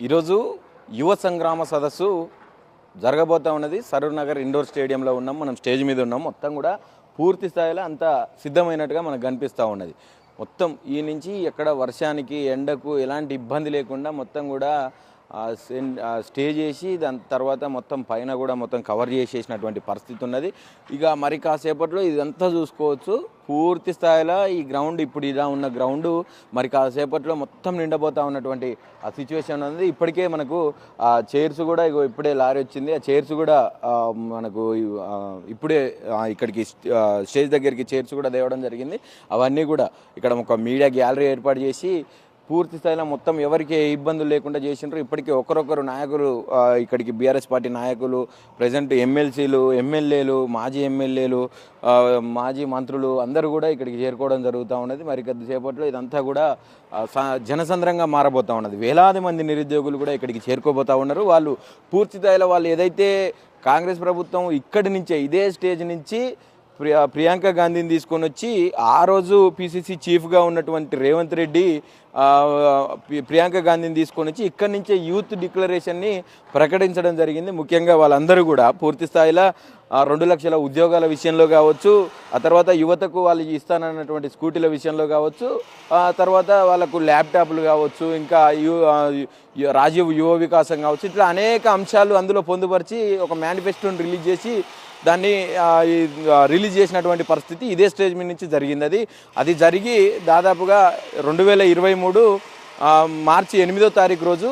ఈరోజు యువ సంగ్రామ సదస్సు జరగబోతా ఉన్నది. సరూర్ నగర్ ఇండోర్ స్టేడియంలో ఉన్నాం. మనం స్టేజ్ మీద ఉన్నాం. మొత్తం కూడా పూర్తి స్థాయిలో అంతా సిద్ధమైనట్టుగా మనకు కనిపిస్తూ ఉన్నది. మొత్తం ఈ నుంచి ఎక్కడ వర్షానికి ఎండకు ఎలాంటి ఇబ్బంది లేకుండా మొత్తం కూడా స్టేజ్ చేసి దాని తర్వాత మొత్తం పైన కూడా మొత్తం కవర్ చేసేసినటువంటి పరిస్థితి ఉన్నది. ఇక మరి కాసేపట్లో ఇదంతా చూసుకోవచ్చు. పూర్తి స్థాయిలో ఈ గ్రౌండ్ ఇప్పుడు ఇలా ఉన్న గ్రౌండ్ మరి కాసేపట్లో మొత్తం నిండబోతా ఉన్నటువంటి ఆ సిచ్యువేషన్ ఉంది. ఇప్పటికే మనకు చైర్స్ కూడా ఇప్పుడే లారీ వచ్చింది. ఆ చైర్స్ కూడా మనకు ఇప్పుడే ఇక్కడికి స్టేజ్ దగ్గరికి చైర్స్ కూడా తేవడం జరిగింది. అవన్నీ కూడా ఇక్కడ ఒక మీడియా గ్యాలరీ ఏర్పాటు చేసి పూర్తి స్థాయిలో మొత్తం ఎవరికి ఏ ఇబ్బందులు లేకుండా చేసినారు. ఇప్పటికీ ఒకరొకరు నాయకులు ఇక్కడికి బీఆర్ఎస్ పార్టీ నాయకులు, ప్రజెంట్ ఎమ్మెల్సీలు, ఎమ్మెల్యేలు, మాజీ ఎమ్మెల్యేలు, మాజీ మంత్రులు అందరూ కూడా ఇక్కడికి చేరుకోవడం జరుగుతూ ఉన్నది. మరి కొద్దిసేపట్లో ఇదంతా కూడా జనసంద్రంగా మారబోతూ ఉన్నది. వేలాది మంది నిరుద్యోగులు కూడా ఇక్కడికి చేరుకోబోతూ ఉన్నారు. వాళ్ళు పూర్తి స్థాయిలో వాళ్ళు ఏదైతే కాంగ్రెస్ ప్రభుత్వం ఇక్కడి నుంచే ఇదే స్టేజ్ నుంచి ప్రియాంక గాంధీని తీసుకొని వచ్చి ఆ రోజు పిసిసి చీఫ్గా ఉన్నటువంటి రేవంత్ రెడ్డి ప్రియాంక గాంధీని తీసుకొని వచ్చి ఇక్కడి నుంచే యూత్ డిక్లరేషన్ని ప్రకటించడం జరిగింది. ముఖ్యంగా వాళ్ళందరూ కూడా పూర్తి స్థాయిలో 2 లక్షల ఉద్యోగాల విషయంలో కావచ్చు, ఆ తర్వాత యువతకు వాళ్ళు ఇస్తానన్నటువంటి స్కూటీల విషయంలో కావచ్చు, ఆ తర్వాత వాళ్ళకు ల్యాప్టాప్లు కావచ్చు, ఇంకా రాజీవ్ యువ వికాసం కావచ్చు, ఇట్లా అనేక అంశాలు అందులో పొందుపరిచి ఒక మేనిఫెస్టోని రిలీజ్ చేసి దాన్ని రిలీజ్ చేసినటువంటి పరిస్థితి ఇదే స్టేజ్ మీద నుంచి జరిగింది. అది జరిగి దాదాపుగా 2023 మార్చి 8వ తారీఖు రోజు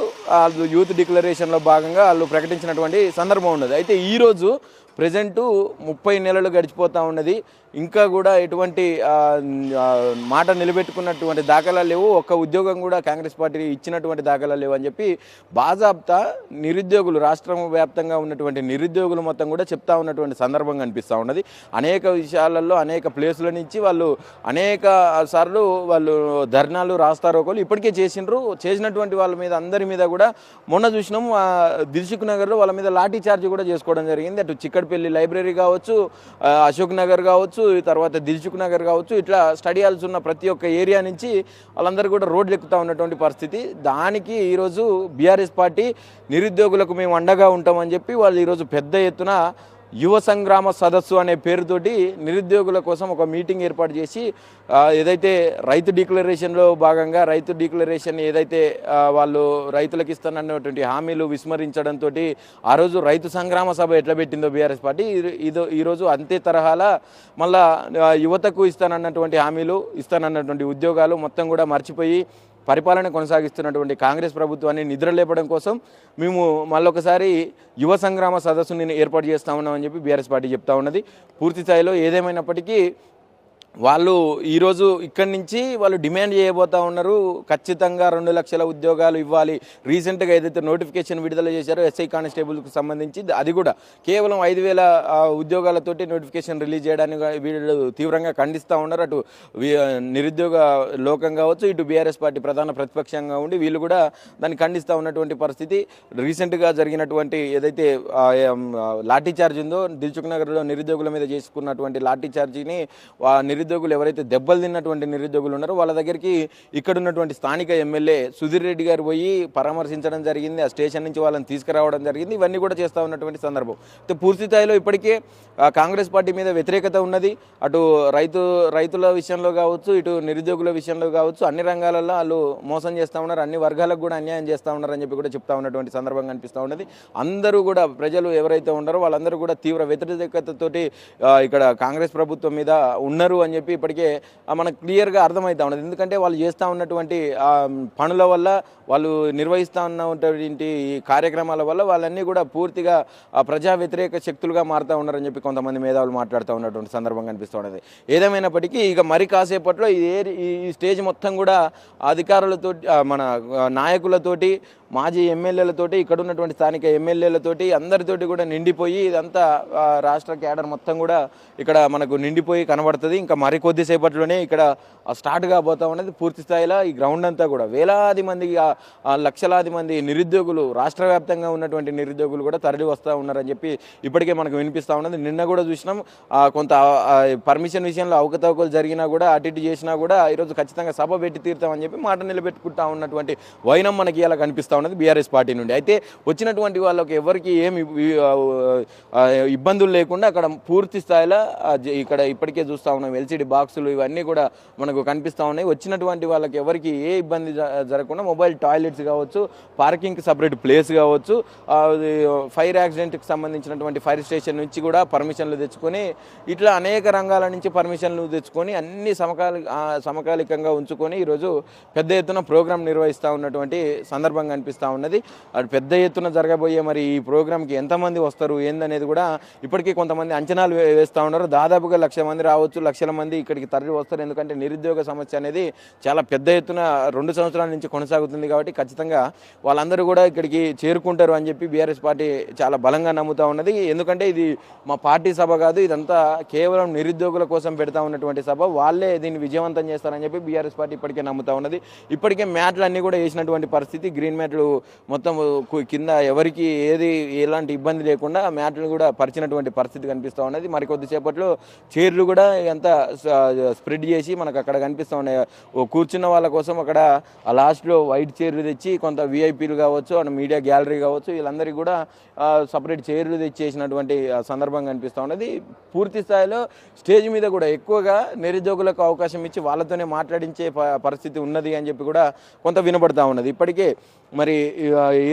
యూత్ డిక్లరేషన్లో భాగంగా వాళ్ళు ప్రకటించినటువంటి సందర్భం ఉన్నది. అయితే ఈరోజు ప్రజెంటు 30 నెలలు గడిచిపోతూ ఉన్నది. ఇంకా కూడా ఎటువంటి మాట నిలబెట్టుకున్నటువంటి దాఖలాలు లేవు. ఒక్క ఉద్యోగం కూడా కాంగ్రెస్ పార్టీ ఇచ్చినటువంటి దాఖలాలు లేవు అని చెప్పి బాజాబ్తా నిరుద్యోగులు, రాష్ట్రం వ్యాప్తంగా ఉన్నటువంటి నిరుద్యోగులు మొత్తం కూడా చెప్తా ఉన్నటువంటి సందర్భం కనిపిస్తూ ఉన్నది. అనేక విషయాలలో అనేక ప్లేసుల నుంచి వాళ్ళు అనేక సార్లు వాళ్ళు ధర్నాలు, రాస్తారోకోలు ఇప్పటికే చేసినటువంటి వాళ్ళ మీద అందరి మీద కూడా మొన్న చూసినాం దిల్సుఖ్ నగర్లో వాళ్ళ మీద లాఠీ చార్జ్ కూడా చేసుకోవడం జరిగింది. అటు చిక్కడపల్లి లైబ్రరీ కావచ్చు, అశోక్ నగర్ కావచ్చు, తర్వాత దిల్సుఖ్ నగర్ కావచ్చు, ఇట్లా స్టడీ హాల్స్ ఉన్న ప్రతి ఒక్క ఏరియా నుంచి వాళ్ళందరూ కూడా రోడ్లు ఎక్కుతూ ఉన్నటువంటి పరిస్థితి. దానికి ఈరోజు బీఆర్ఎస్ పార్టీ నిరుద్యోగులకు మేము అండగా ఉంటామని చెప్పి వాళ్ళు ఈరోజు పెద్ద ఎత్తున యువ సంగ్రామ సదస్సు అనే పేరుతోటి నిరుద్యోగుల కోసం ఒక మీటింగ్ ఏర్పాటు చేసి ఏదైతే రైతు డిక్లరేషన్లో భాగంగా రైతు డిక్లరేషన్ ఏదైతే వాళ్ళు రైతులకు ఇస్తానన్నటువంటి హామీలు విస్మరించడంతో ఆ రోజు రైతు సంగ్రామ సభ ఎట్లా పెట్టిందో బీఆర్ఎస్ పార్టీ ఈరోజు అంతే తరహాలా మళ్ళా యువతకు ఇస్తానన్నటువంటి హామీలు, ఇస్తానన్నటువంటి ఉద్యోగాలు మొత్తం కూడా మర్చిపోయి పరిపాలన కొనసాగిస్తున్నటువంటి కాంగ్రెస్ ప్రభుత్వాన్ని నిద్రలేపడం కోసం మేము మళ్ళొకసారి యువ సంగ్రామ సదస్సుని ఏర్పాటు చేస్తూ ఉన్నామని చెప్పి బీఆర్ఎస్ పార్టీ చెప్తా ఉన్నది. పూర్తి స్థాయిలో ఏదేమైనప్పటికీ వాళ్ళు ఈరోజు ఇక్కడి నుంచి వాళ్ళు డిమాండ్ చేయబోతూ ఉన్నారు. ఖచ్చితంగా 2 లక్షల ఉద్యోగాలు ఇవ్వాలి. రీసెంట్గా ఏదైతే నోటిఫికేషన్ విడుదల చేశారో ఎస్ఐ కానిస్టేబుల్కి సంబంధించి అది కూడా కేవలం 5,000 ఉద్యోగాలతోటి నోటిఫికేషన్ రిలీజ్ చేయడానికి వీళ్ళు తీవ్రంగా ఖండిస్తూ ఉన్నారు. అటు నిరుద్యోగ లోకం కావచ్చు, ఇటు బీఆర్ఎస్ పార్టీ ప్రధాన ప్రతిపక్షంగా ఉండి వీళ్ళు కూడా దాన్ని ఖండిస్తూ ఉన్నటువంటి పరిస్థితి. రీసెంట్గా జరిగినటువంటి ఏదైతే లాఠీ చార్జ్ ఉందో దిల్సుఖ్ నగర్లో నిరుద్యోగుల మీద చేసుకున్నటువంటి లాఠీ చార్జీని నిరుద్యోగులు ఎవరైతే దెబ్బలు తిన్నటువంటి నిరుద్యోగులు ఉన్నారో వాళ్ళ దగ్గరికి ఇక్కడ ఉన్నటువంటి స్థానిక ఎమ్మెల్యే సుధీర్ రెడ్డి గారు పోయి పరామర్శించడం జరిగింది. ఆ స్టేషన్ నుంచి వాళ్ళని తీసుకురావడం జరిగింది. ఇవన్నీ కూడా చేస్తూ ఉన్నటువంటి సందర్భం. పూర్తి స్థాయిలో ఇప్పటికే కాంగ్రెస్ పార్టీ మీద వ్యతిరేకత ఉన్నది. అటు రైతుల విషయంలో కావచ్చు, ఇటు నిరుద్యోగుల విషయంలో కావచ్చు, అన్ని రంగాలలో వాళ్ళు మోసం చేస్తూ ఉన్నారు, అన్ని వర్గాలకు కూడా అన్యాయం చేస్తూ ఉన్నారని చెప్పి కూడా చెప్తా ఉన్నటువంటి సందర్భం కనిపిస్తూ ఉన్నది. అందరూ కూడా ప్రజలు ఎవరైతే ఉన్నారో వాళ్ళందరూ కూడా తీవ్ర వ్యతిరేకతతోటి ఇక్కడ కాంగ్రెస్ ప్రభుత్వం మీద ఉన్నారు అని చెప్పి ఇప్పటికే మనకు క్లియర్గా అర్థమవుతా ఉన్నది. ఎందుకంటే వాళ్ళు చేస్తూ ఉన్నటువంటి పనుల వల్ల, వాళ్ళు నిర్వహిస్తూ ఉన్నటువంటి కార్యక్రమాల వల్ల వాళ్ళన్నీ కూడా పూర్తిగా ప్రజా వ్యతిరేక శక్తులుగా మారుతూ ఉన్నారని చెప్పి కొంతమంది మేధావులు మాట్లాడుతూ ఉన్నటువంటి సందర్భం కనిపిస్తూ ఉన్నది. ఏదేమైనప్పటికీ ఇక మరి కాసేపట్లో ఈ స్టేజ్ మొత్తం కూడా అధికారులతో, మన నాయకులతోటి, మాజీ ఎమ్మెల్యేలతోటి, ఇక్కడ ఉన్నటువంటి స్థానిక ఎమ్మెల్యేలతోటి అందరితోటి కూడా నిండిపోయి ఇదంతా రాష్ట్ర క్యాడర్ మొత్తం కూడా ఇక్కడ మనకు నిండిపోయి కనబడుతుంది. ఇంకా మరి కొద్దిసేపట్లోనే ఇక్కడ స్టార్ట్ కాబోతా ఉన్నది. పూర్తి స్థాయిలో ఈ గ్రౌండ్ అంతా కూడా వేలాది మంది, లక్షలాది మంది నిరుద్యోగులు, రాష్ట్ర వ్యాప్తంగా ఉన్నటువంటి నిరుద్యోగులు కూడా తరలి వస్తూ ఉన్నారని చెప్పి ఇప్పటికే మనకు వినిపిస్తూ ఉన్నది. నిన్న కూడా చూసినాం కొంత పర్మిషన్ విషయంలో అవకతవకలు జరిగినా కూడా, అటు ఇటు చేసినా కూడా ఈరోజు ఖచ్చితంగా సభ పెట్టి తీరుతామని చెప్పి మాట నిలబెట్టుకుంటా ఉన్నటువంటి వైనం మనకి ఇలా కనిపిస్తూ ఉన్నది బీఆర్ఎస్ పార్టీ నుండి. అయితే వచ్చినటువంటి వాళ్ళకి ఎవరికి ఏమి ఇబ్బందులు లేకుండా అక్కడ పూర్తి స్థాయిలో ఇక్కడ ఇప్పటికే చూస్తూ ఉన్నాం ఎల్సిడి బాక్సులు ఇవన్నీ కూడా మనకు కనిపిస్తూ ఉన్నాయి. వచ్చినటువంటి వాళ్ళకి ఎవరికి ఏ ఇబ్బంది జరగకుండా మొబైల్ టాయిలెట్స్ కావచ్చు, పార్కింగ్కి సపరేట్ ప్లేస్ కావచ్చు, ఫైర్ యాక్సిడెంట్కి సంబంధించినటువంటి ఫైర్ స్టేషన్ నుంచి కూడా పర్మిషన్లు తెచ్చుకొని ఇట్లా అనేక రంగాల నుంచి పర్మిషన్లు తెచ్చుకొని అన్ని సమకాలికంగా ఉంచుకొని ఈరోజు పెద్ద ఎత్తున ప్రోగ్రాం నిర్వహిస్తూ ఉన్నటువంటి సందర్భం కనిపిస్తూ ఉన్నది. అది పెద్ద ఎత్తున జరగబోయే మరి ఈ ప్రోగ్రాంకి ఎంతమంది వస్తారు ఏందనేది కూడా ఇప్పటికీ కొంతమంది అంచనాలు వేస్తూ ఉన్నారు. దాదాపుగా 1,00,000 మంది రావచ్చు, లక్షల మంది ఇక్కడికి తరలి వస్తారు. ఎందుకంటే నిరుద్యోగ సమస్య అనేది చాలా పెద్ద ఎత్తున 2 సంవత్సరాల నుంచి కొనసాగుతుంది కాబట్టి ఖచ్చితంగా వాళ్ళందరూ కూడా ఇక్కడికి చేరుకుంటారు అని చెప్పి బీఆర్ఎస్ పార్టీ చాలా బలంగా నమ్ముతూ ఉన్నది. ఎందుకంటే ఇది మా పార్టీ సభ కాదు, ఇదంతా కేవలం నిరుద్యోగుల కోసం పెడతా ఉన్నటువంటి సభ, వాళ్ళే దీన్ని విజయవంతం చేస్తారని చెప్పి బీఆర్ఎస్ పార్టీ ఇప్పటికే నమ్ముతూ ఉన్నది. ఇప్పటికే మ్యాట్లు అన్నీ కూడా వేసినటువంటి పరిస్థితి, గ్రీన్ మ్యాట్లు మొత్తం కింద ఎవరికి ఎలాంటి ఇబ్బంది లేకుండా మ్యాట్లు కూడా పరిచినటువంటి పరిస్థితి కనిపిస్తూ ఉన్నది. మరికొద్దిసేపట్లో చైర్లు కూడా ఎంత స్ప్రెడ్ చేసి మనకు అక్కడ కనిపిస్తూ ఉన్నాయి. కూర్చున్న వాళ్ళ కోసం అక్కడ ఆ లాస్ట్లో వైట్ చైర్లు తెచ్చి కొంత విఐపీలు కావచ్చు, మీడియా గ్యాలరీ కావచ్చు, వీళ్ళందరికీ కూడా సపరేట్ చైర్లు తెచ్చేసినటువంటి సందర్భం కనిపిస్తూ ఉన్నది. పూర్తి స్థాయిలో స్టేజ్ మీద కూడా ఎక్కువగా నిరుద్యోగులకు అవకాశం ఇచ్చి వాళ్ళతోనే మాట్లాడించే పరిస్థితి ఉన్నది అని చెప్పి కూడా కొంత వినబడతా ఉన్నది. ఇప్పటికే మరి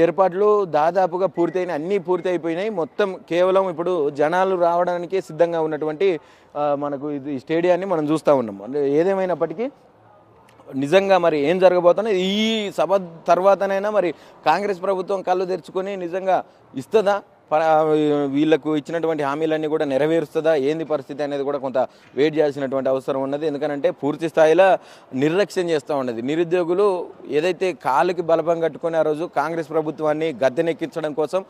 ఏర్పాట్లు దాదాపుగా అన్నీ పూర్తి అయిపోయినాయి. మొత్తం కేవలం ఇప్పుడు జనాలు రావడానికే సిద్ధంగా ఉన్నటువంటి మనకు ఇది స్టేడియాన్ని మనం చూస్తూ ఉన్నాం. ఏదేమైనప్పటికీ నిజంగా మరి ఏం జరగబోతున్నది, ఈ సభ తర్వాతనైనా మరి కాంగ్రెస్ ప్రభుత్వం కళ్ళు తెరుచుకొని నిజంగా ఇస్తుందా, వీళ్ళకు ఇచ్చినటువంటి హామీలన్నీ కూడా నెరవేరుస్తుందా, ఏంది పరిస్థితి అనేది కూడా కొంత వెయిట్ చేయాల్సినటువంటి అవసరం ఉన్నది. ఎందుకంటే పూర్తి స్థాయిలో నిర్లక్ష్యం చేస్తూ ఉన్నది. నిరుద్యోగులు ఏదైతే కాళ్ళకి బలపం కట్టుకొని ఆ రోజు కాంగ్రెస్ ప్రభుత్వాన్ని గద్దెనెక్కించడం కోసం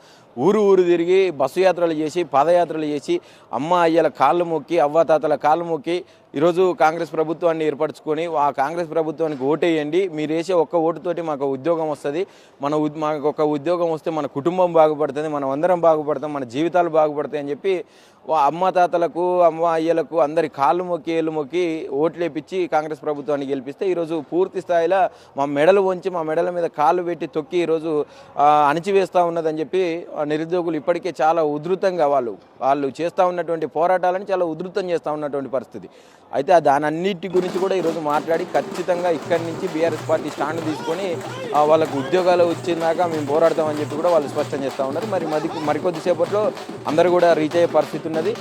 ఊరు తిరిగి బస్సు యాత్రలు చేసి, పాదయాత్రలు చేసి, అమ్మ అయ్యల కాళ్ళు మొక్కి, అవ్వాతాతల కాళ్ళు మొక్కి ఈరోజు కాంగ్రెస్ ప్రభుత్వాన్ని ఏర్పరచుకొని ఆ కాంగ్రెస్ ప్రభుత్వానికి ఓటేయండి, మీరు వేసే ఒక్క ఓటుతోటి మాకు ఉద్యోగం వస్తుంది, మాకు ఒక ఉద్యోగం వస్తే మన కుటుంబం బాగుపడుతుంది, మనం అందరం బాగుపడతాం, మన జీవితాలు బాగుపడతాయి అని చెప్పి అమ్మ తాతలకు, అమ్మ అయ్యలకు అందరి కాళ్ళు మొక్కి, ఏళ్ళు మొక్కి ఓట్లు వేపించి కాంగ్రెస్ ప్రభుత్వాన్ని గెలిపిస్తే ఈరోజు పూర్తి స్థాయిలో మా మెడలు వంచి, మా మెడల మీద కాళ్ళు పెట్టి తొక్కి ఈరోజు అణిచివేస్తూ ఉన్నదని చెప్పి నిరుద్యోగులు ఇప్పటికే చాలా ఉధృతంగా వాళ్ళు చేస్తూ ఉన్నటువంటి పోరాటాలను చాలా ఉధృతం చేస్తూ ఉన్నటువంటి పరిస్థితి. అయితే దానన్నిటి గురించి కూడా ఈరోజు మాట్లాడి ఖచ్చితంగా ఇక్కడి నుంచి బీఆర్ఎస్ పార్టీ స్టాండ్ తీసుకొని వాళ్ళకు ఉద్యోగాలు వచ్చిందాకా మేము పోరాడతామని చెప్పి కూడా వాళ్ళు స్పష్టం చేస్తూ ఉన్నారు. మరికొద్దిసేపట్లో అందరూ కూడా రీచ్ అయ్యే పరిస్థితి ఉన్నది.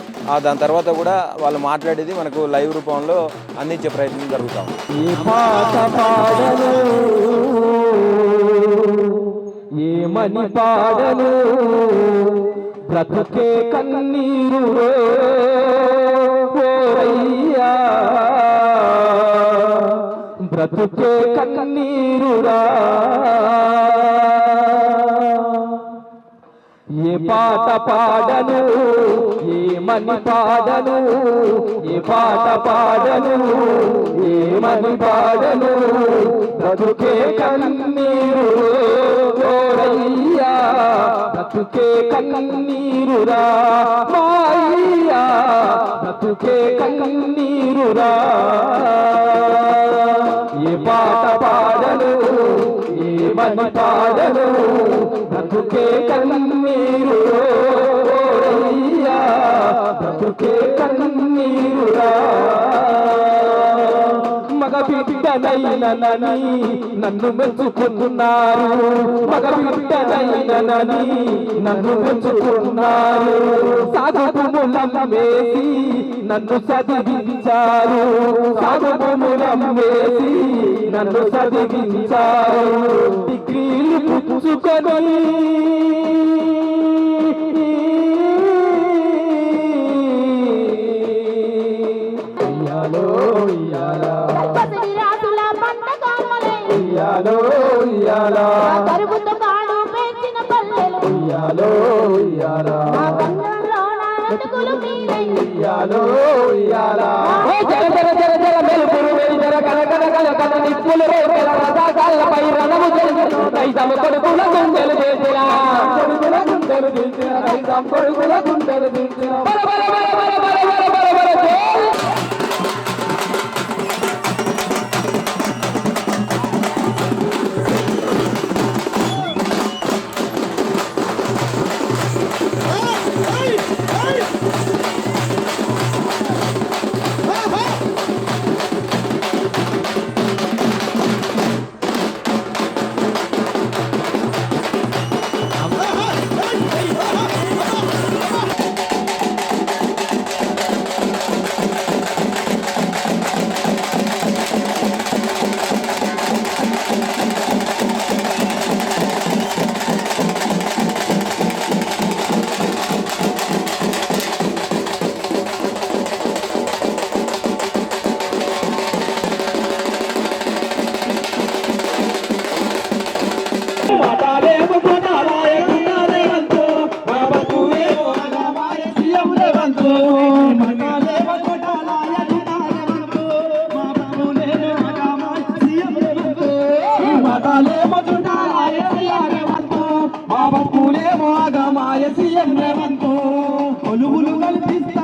దాని తర్వాత కూడా వాళ్ళు మాట్లాడేది మనకు లైవ్ రూపంలో అందించే ప్రయత్నం జరుగుతాం. ఏమని పాడను బ్రతుకే కన్నీరు బ్రతుకే కన్నీరురా, ఏ పాట పాడను ఏమని పాడను, ఏ పాట పాడను ఏమని పాడను, బ్రతుకే కన్నీరు ఓరయ్యా, బ్రతుకే కన్నీరురా మాయ్యా, బ్రతుకే కన్నీరురా, ఏ పాట పాడను ఏమని పాడను, బ్రతుకే కన్నీరు ఓరయ్యా, బ్రతుకే కన్నీరురా, మగ బిడ్డనైననని నన్ను మెచ్చుకున్నారు, మగ బిడ్డనైననని నన్ను మెచ్చుకున్నారు, సాధుములమ్మేసి నన్ను చదివించారు, సాధుములమ్మేసి నన్ను చదివించారు, డిగ్రీలు పుచ్చుకొని ఉయ్యాలో ఉయ్యాలా, కరుపుతో కాడు పెంచిన పల్లెలు ఉయ్యాలో ఉయ్యాలా, ఉయ్యాలో ఉయ్యాలా, జర జర జర జర మెలుపులు జర కల కల కల కల నిప్పులు రేపెల రథాలపై రణము జరిగిన రైతమ కొడుకుల గుండెలు చేసిన, కొడుకుల గుండెలు తీసిన, రైతం కొడుకుల గుండెలు తీసిన, బల బల బల బల బల బల బల బల బతుకులేమో ఆగమాయ సీఎం రేవంతు కొలువులు కల్పిస్తా